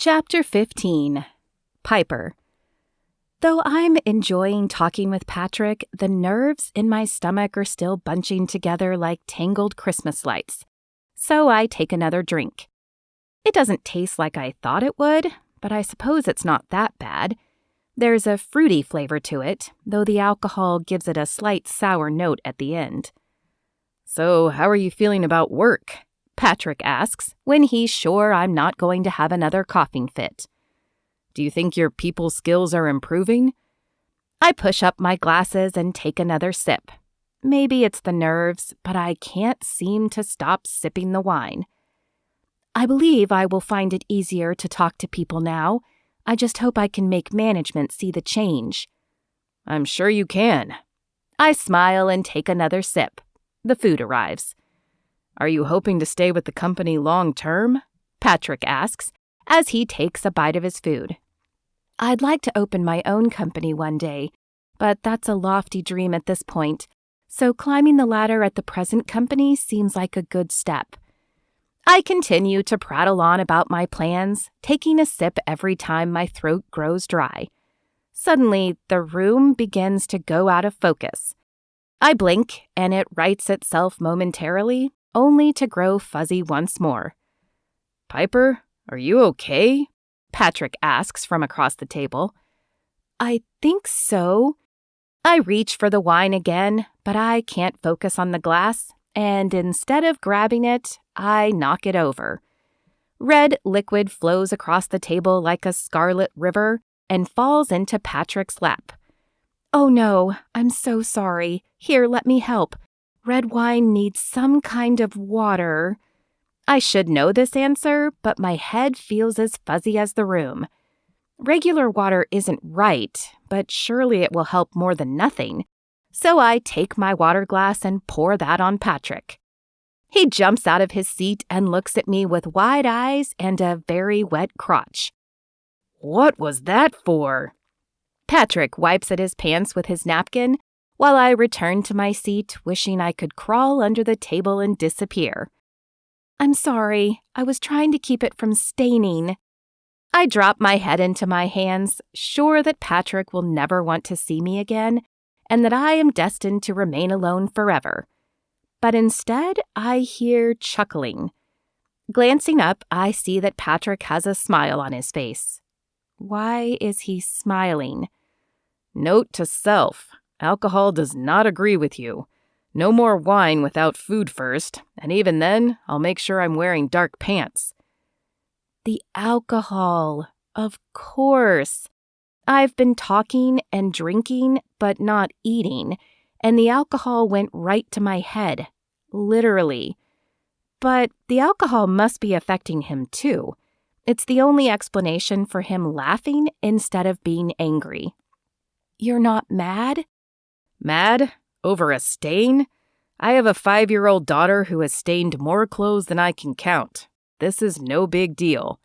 Chapter 15. Piper. Though I'm enjoying talking with Patrick, the nerves in my stomach are still bunching together like tangled Christmas lights. So I take another drink. It doesn't taste like I thought it would, but I suppose it's not that bad. There's a fruity flavor to it, though the alcohol gives it a slight sour note at the end. So, how are you feeling about work? Patrick asks, when he's sure I'm not going to have another coughing fit. Do you think your people skills are improving? I push up my glasses and take another sip. Maybe it's the nerves, but I can't seem to stop sipping the wine. I believe I will find it easier to talk to people now. I just hope I can make management see the change. I'm sure you can. I smile and take another sip. The food arrives. Are you hoping to stay with the company long term? Patrick asks, as he takes a bite of his food. I'd like to open my own company one day, but that's a lofty dream at this point, so climbing the ladder at the present company seems like a good step. I continue to prattle on about my plans, taking a sip every time my throat grows dry. Suddenly, the room begins to go out of focus. I blink, and it rights itself momentarily, only to grow fuzzy once more. Piper, are you okay? Patrick asks from across the table. I think so. I reach for the wine again, but I can't focus on the glass, and instead of grabbing it, I knock it over. Red liquid flows across the table like a scarlet river and falls into Patrick's lap. Oh no, I'm so sorry. Here, let me help. Red wine needs some kind of water. I should know this answer, but my head feels as fuzzy as the room. Regular water isn't right, but surely it will help more than nothing. So I take my water glass and pour that on Patrick. He jumps out of his seat and looks at me with wide eyes and a very wet crotch. What was that for? Patrick wipes at his pants with his napkin, while I return to my seat, wishing I could crawl under the table and disappear. I'm sorry, I was trying to keep it from staining. I drop my head into my hands, sure that Patrick will never want to see me again, and that I am destined to remain alone forever. But instead, I hear chuckling. Glancing up, I see that Patrick has a smile on his face. Why is he smiling? Note to self. Alcohol does not agree with you. No more wine without food first, and even then, I'll make sure I'm wearing dark pants. The alcohol, of course. I've been talking and drinking, but not eating, and the alcohol went right to my head, literally. But the alcohol must be affecting him too. It's the only explanation for him laughing instead of being angry. You're not mad? Mad? Over a stain? I have a 5-year-old daughter who has stained more clothes than I can count. This is no big deal.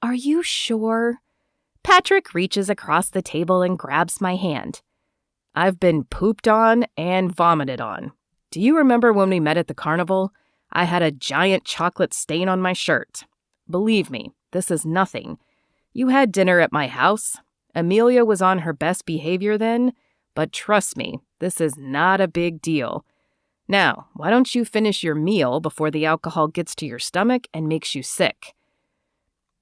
Are you sure? Patrick reaches across the table and grabs my hand. I've been pooped on and vomited on. Do you remember when we met at the carnival? I had a giant chocolate stain on my shirt. Believe me, this is nothing. You had dinner at my house. Amelia was on her best behavior then, but trust me, this is not a big deal. Now, why don't you finish your meal before the alcohol gets to your stomach and makes you sick?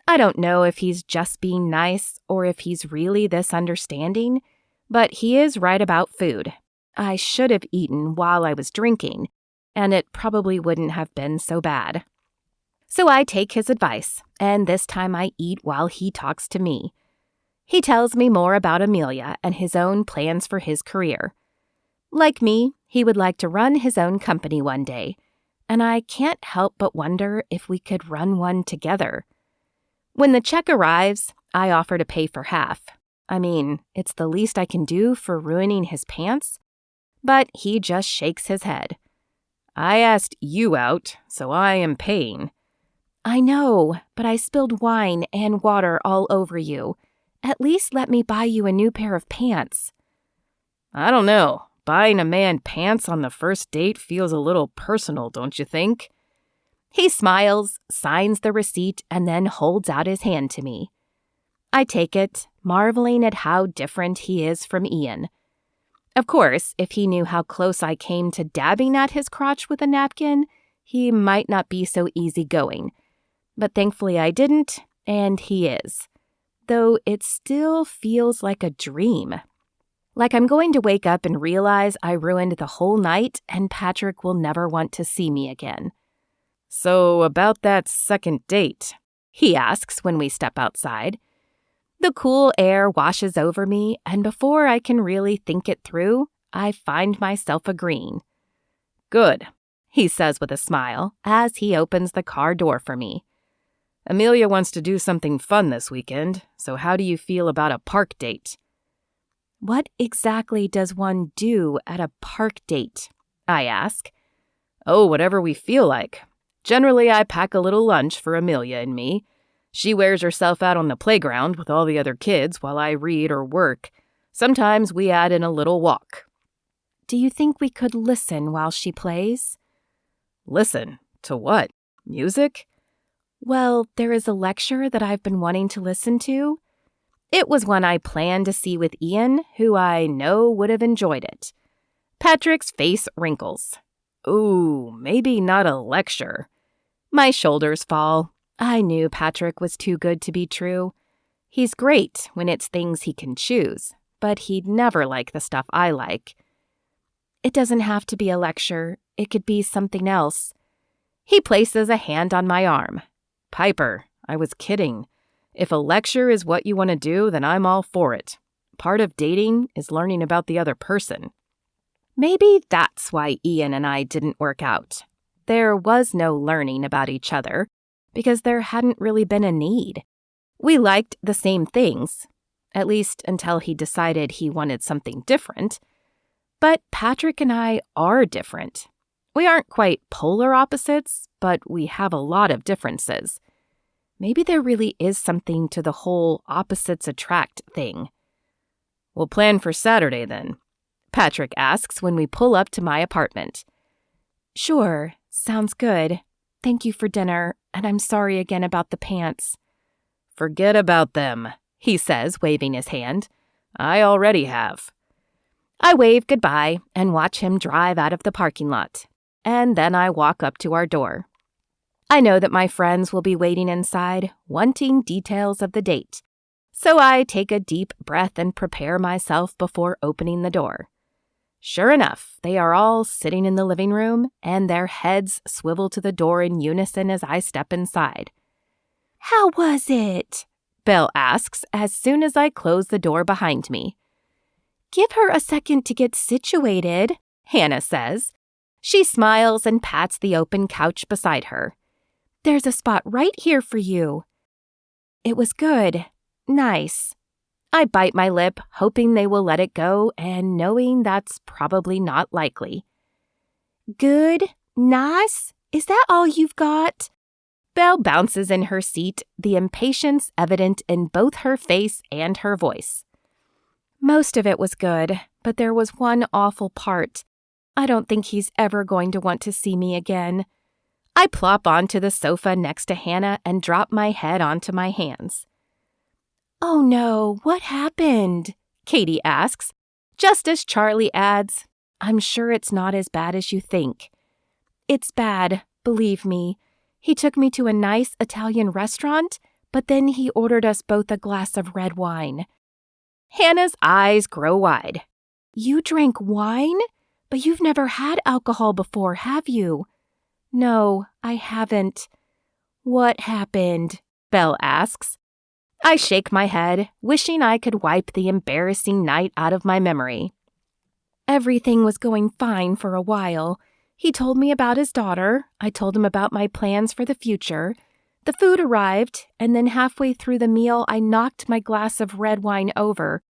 I don't know if he's just being nice or if he's really this understanding, but he is right about food. I should have eaten while I was drinking, and it probably wouldn't have been so bad. So I take his advice, and this time I eat while he talks to me. He tells me more about Amelia and his own plans for his career. Like me, he would like to run his own company one day, and I can't help but wonder if we could run one together. When the check arrives, I offer to pay for half. I mean, it's the least I can do for ruining his pants. But he just shakes his head. I asked you out, so I am paying. I know, but I spilled wine and water all over you. At least let me buy you a new pair of pants. I don't know. Buying a man pants on the first date feels a little personal, don't you think? He smiles, signs the receipt, and then holds out his hand to me. I take it, marveling at how different he is from Ian. Of course, if he knew how close I came to dabbing at his crotch with a napkin, he might not be so easygoing. But thankfully I didn't, and he is. Though it still feels like a dream. Like I'm going to wake up and realize I ruined the whole night and Patrick will never want to see me again. So about that second date, he asks when we step outside. The cool air washes over me, and before I can really think it through, I find myself agreeing. Good, he says with a smile as he opens the car door for me. Amelia wants to do something fun this weekend, so how do you feel about a park date? What exactly does one do at a park date? I ask. Oh, whatever we feel like. Generally, I pack a little lunch for Amelia and me. She wears herself out on the playground with all the other kids while I read or work. Sometimes we add in a little walk. Do you think we could listen while she plays? Listen? To what? Music? Well, there is a lecture that I've been wanting to listen to. It was one I planned to see with Ian, who I know would have enjoyed it. Patrick's face wrinkles. Ooh, maybe not a lecture. My shoulders fall. I knew Patrick was too good to be true. He's great when it's things he can choose, but he'd never like the stuff I like. It doesn't have to be a lecture. It could be something else. He places a hand on my arm. Piper, I was kidding. If a lecture is what you want to do, then I'm all for it. Part of dating is learning about the other person. Maybe that's why Ian and I didn't work out. There was no learning about each other, because there hadn't really been a need. We liked the same things, at least until he decided he wanted something different. But Patrick and I are different. We aren't quite polar opposites, but we have a lot of differences. Maybe there really is something to the whole opposites attract thing. We'll plan for Saturday then, Patrick asks when we pull up to my apartment. Sure, sounds good. Thank you for dinner, and I'm sorry again about the pants. Forget about them, he says, waving his hand. I already have. I wave goodbye and watch him drive out of the parking lot, and then I walk up to our door. I know that my friends will be waiting inside, wanting details of the date, so I take a deep breath and prepare myself before opening the door. Sure enough, they are all sitting in the living room, and their heads swivel to the door in unison as I step inside. How was it? Belle asks as soon as I close the door behind me. Give her a second to get situated, Hannah says. She smiles and pats the open couch beside her. There's a spot right here for you. It was good. Nice. I bite my lip, hoping they will let it go and knowing that's probably not likely. Good? Nice? Is that all you've got? Belle bounces in her seat, the impatience evident in both her face and her voice. Most of it was good, but there was one awful part. I don't think he's ever going to want to see me again. I plop onto the sofa next to Hannah and drop my head onto my hands. Oh no, what happened? Katie asks, just as Charlie adds, I'm sure it's not as bad as you think. It's bad, believe me. He took me to a nice Italian restaurant, but then he ordered us both a glass of red wine. Hannah's eyes grow wide. You drank wine? But you've never had alcohol before, have you? No, I haven't. What happened? Belle asks. I shake my head, wishing I could wipe the embarrassing night out of my memory. Everything was going fine for a while. He told me about his daughter. I told him about my plans for the future. The food arrived, and then halfway through the meal, I knocked my glass of red wine over.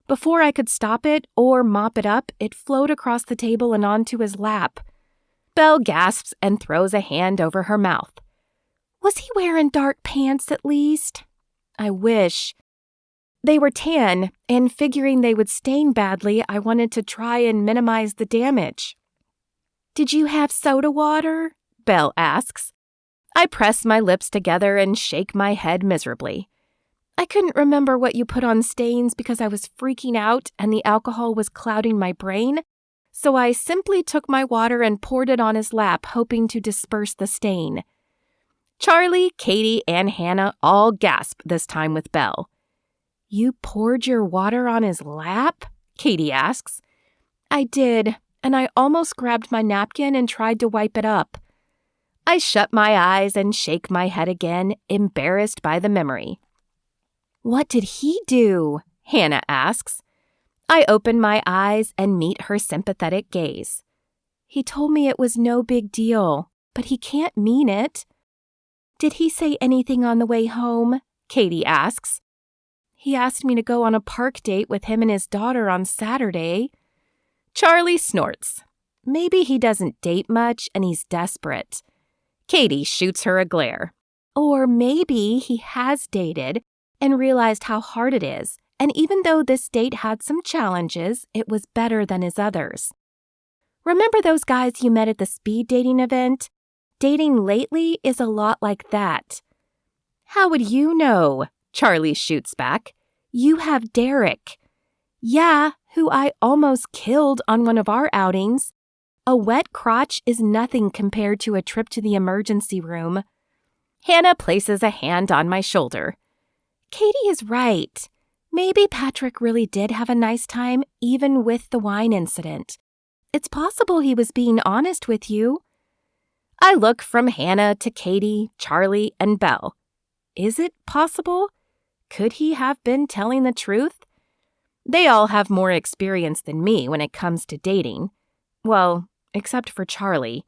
Before I could stop it or mop it up, it flowed across the table and onto his lap. Belle gasps and throws a hand over her mouth. Was he wearing dark pants at least? I wish. They were tan, and figuring they would stain badly, I wanted to try and minimize the damage. Did you have soda water? Belle asks. I press my lips together and shake my head miserably. I couldn't remember what you put on stains because I was freaking out and the alcohol was clouding my brain, so I simply took my water and poured it on his lap, hoping to disperse the stain. Charlie, Katie, and Hannah all gasp, this time with Belle. You poured your water on his lap? Katie asks. I did, and I almost grabbed my napkin and tried to wipe it up. I shut my eyes and shake my head again, embarrassed by the memory. What did he do? Hannah asks. I open my eyes and meet her sympathetic gaze. He told me it was no big deal, but he can't mean it. Did he say anything on the way home? Katie asks. He asked me to go on a park date with him and his daughter on Saturday. Charlie snorts. Maybe he doesn't date much and he's desperate. Katie shoots her a glare. Or maybe he has dated and realized how hard it is, and even though this date had some challenges, it was better than his others. Remember those guys you met at the speed dating event? Dating lately is a lot like that. How would you know? Charlie shoots back. You have Derek. Yeah, who I almost killed on one of our outings. A wet crotch is nothing compared to a trip to the emergency room. Hannah places a hand on my shoulder. Katie is right. Maybe Patrick really did have a nice time, even with the wine incident. It's possible he was being honest with you. I look from Hannah to Katie, Charlie, and Belle. Is it possible? Could he have been telling the truth? They all have more experience than me when it comes to dating. Well, except for Charlie.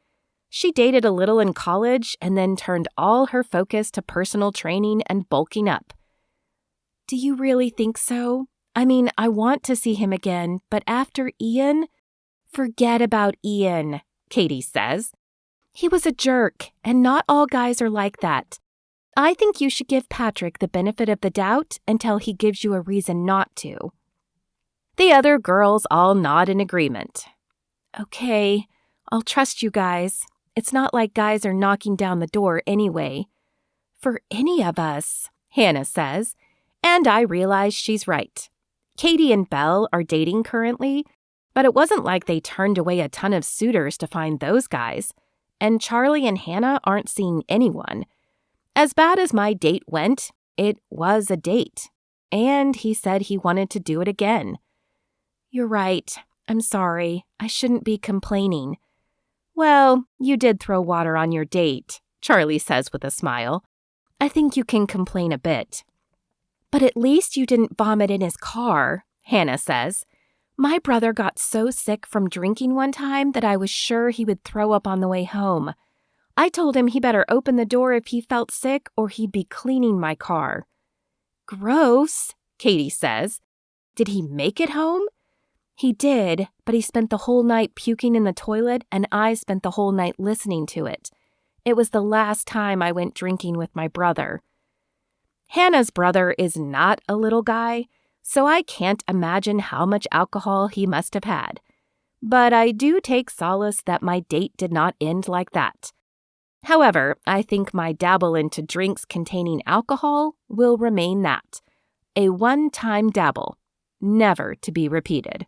She dated a little in college and then turned all her focus to personal training and bulking up. Do you really think so? I mean, I want to see him again, but after Ian? Forget about Ian, Katie says. He was a jerk, and not all guys are like that. I think you should give Patrick the benefit of the doubt until he gives you a reason not to. The other girls all nod in agreement. Okay, I'll trust you guys. It's not like guys are knocking down the door anyway. For any of us, Hannah says, and I realize she's right. Katie and Belle are dating currently, but it wasn't like they turned away a ton of suitors to find those guys, and Charlie and Hannah aren't seeing anyone. As bad as my date went, it was a date, and he said he wanted to do it again. You're right. I'm sorry. I shouldn't be complaining. Well, you did throw water on your date, Charlie says with a smile. I think you can complain a bit. But at least you didn't vomit in his car, Hannah says. My brother got so sick from drinking one time that I was sure he would throw up on the way home. I told him he better open the door if he felt sick or he'd be cleaning my car. Gross, Katie says. Did he make it home? He did, but he spent the whole night puking in the toilet and I spent the whole night listening to it. It was the last time I went drinking with my brother. Hannah's brother is not a little guy, so I can't imagine how much alcohol he must have had. But I do take solace that my date did not end like that. However, I think my dabble into drinks containing alcohol will remain that. A one-time dabble, never to be repeated.